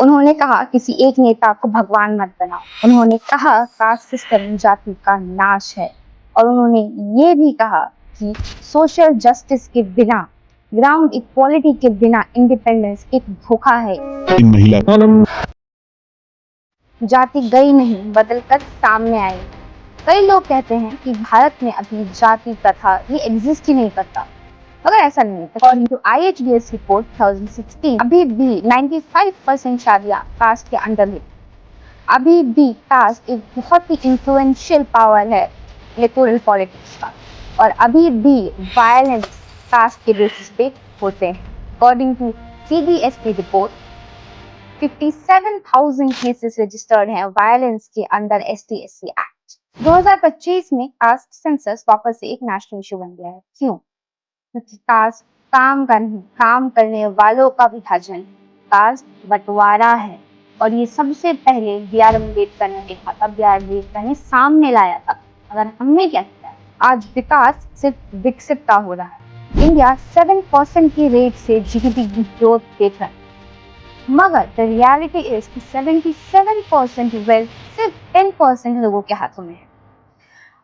उन्होंने कहा किसी एक नेता को भगवान मत बनाओ। उन्होंने कहा कास्ट सिस्टम जाति का नाश है और उन्होंने ये भी कहा कि सोशल जस्टिस के बिना, ग्राउंड इक्वालिटी के बिना इंडिपेंडेंस एक धोखा है। जाति गई नहीं, बदलकर सामने आई। कई लोग कहते हैं कि भारत में अभी जाति प्रथा ये एग्जिस्ट ही नहीं करता, मगर ऐसा नहीं है। अकॉर्डिंग टू IHDS रिपोर्ट 2016, अभी भी 95% शादियां कास्ट के अंडर है। अभी भी कास्ट एक बहुत ही इन्फ्लुएंशियल पावर है इलेक्टोरल पॉलिटिक्स का, और अभी भी वायलेंस कास्ट के बेसिस पे होते हैं। अकॉर्डिंग टू CBS की रिपोर्ट 57,000 केसेस रजिस्टर्ड हैं वायलेंस के अंडर ST/SC एक्ट। 2025 में कास्ट सेंसस वापस से एक नेशनल इशू बन गया है। क्यों? क्योंकि कास्ट काम करने वालों का विभाजन, कास्ट बंटवारा है, और ये सबसे पहले BR अम्बेडकर ने देखा था, BR अम्बेडकर ने सामने लाया था। अगर हमने क्या किया, आज विकास सिर्फ विकसित का हो रहा है। इंडिया 7% की रेट से GDP की ग्रोथ देख रहा है, मगर द रियलिटी इज कि 77% वेल्थ सिर्फ 10% लोगों के हाथों में है।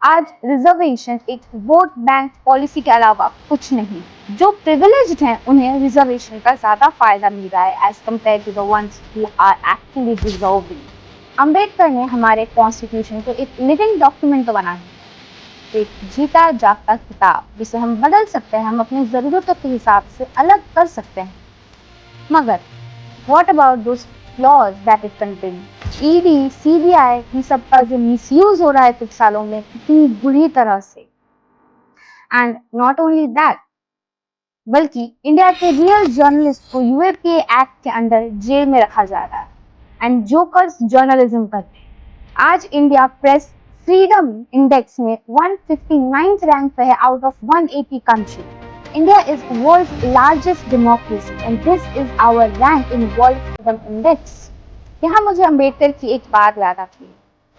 आज रिजर्वेशन एक वोट बैंक पॉलिसी के अलावा कुछ नहीं। जो प्रिविलेज्ड हैं उन्हें रिजर्वेशन का ज्यादा फायदा मिल रहा है as compare to the ones who are actually deserving. Ambedkar ने हमारे कॉन्स्टिट्यूशन को एक लिविंग डॉक्यूमेंट तो बनाया, एक जीता जागता किताब जिसे हम बदल सकते हैं, हम अपनी जरूरतों के हिसाब से अलग कर सकते हैं। मगर what about those flaws that it contains? ED, CBI इन सब का जो मिसयूज हो रहा है कुछ सालों में कितनी बुरी तरह से, एंड नॉट ओनली दैट, बल्कि इंडिया के रियल जर्नलिस्ट को UAPA एक्ट के अंडर जेल में रखा जा रहा है, एंड जोकर्स जर्नलिज्म करते हैं। आज इंडिया प्रेस फ्रीडम इंडेक्स में 159th रैंक पे है out of 180 country. India is world's largest democracy and this is our rank in World Freedom Index. यहाँ मुझे अम्बेडकर की एक बात याद आती है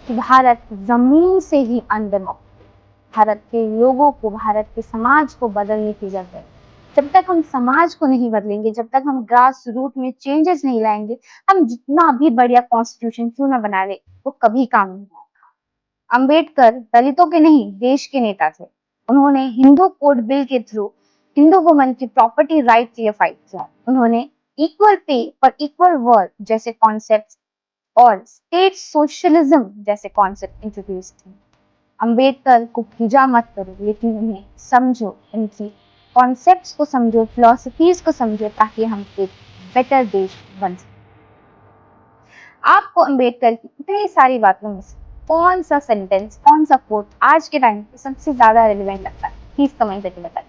कि भारत जमीन से ही अनडेमोक्रेटिक, भारत के लोगों को, भारत के समाज को बदलने की जरूरत है। जब तक हम समाज को नहीं बदलेंगे, जब तक हम ग्रास रूट में चेंजेस नहीं लाएंगे, हम जितना भी बढ़िया कॉन्स्टिट्यूशन क्यों ना बना ले, वो कभी काम नहीं आएगा। अम्बेडकर दलितों के नहीं, देश के नेता थे। उन्होंने हिंदू कोड बिल के थ्रू हिंदू वुमन की प्रॉपर्टी राइट के लिए फाइट किया। उन्होंने equal pay for equal work जैसे कॉन्सेप्ट और स्टेट सोशलिज्म जैसे कॉन्सेप्ट इंट्रोड्यूस किए। अम्बेडकर को पूजा मत करो, लेकिन उन्हें समझो, इनकी कॉन्सेप्ट्स को समझो, फिलोसफीज को समझो, ताकि हम एक बेटर देश बन सके। आपको अम्बेडकर की इतनी सारी बातों में से कौन सा सेंटेंस, कौन सा कोट आज के टाइम पे सबसे ज्यादा रिलेवेंट लगता है? प्लीज कमेंट करके बताइए।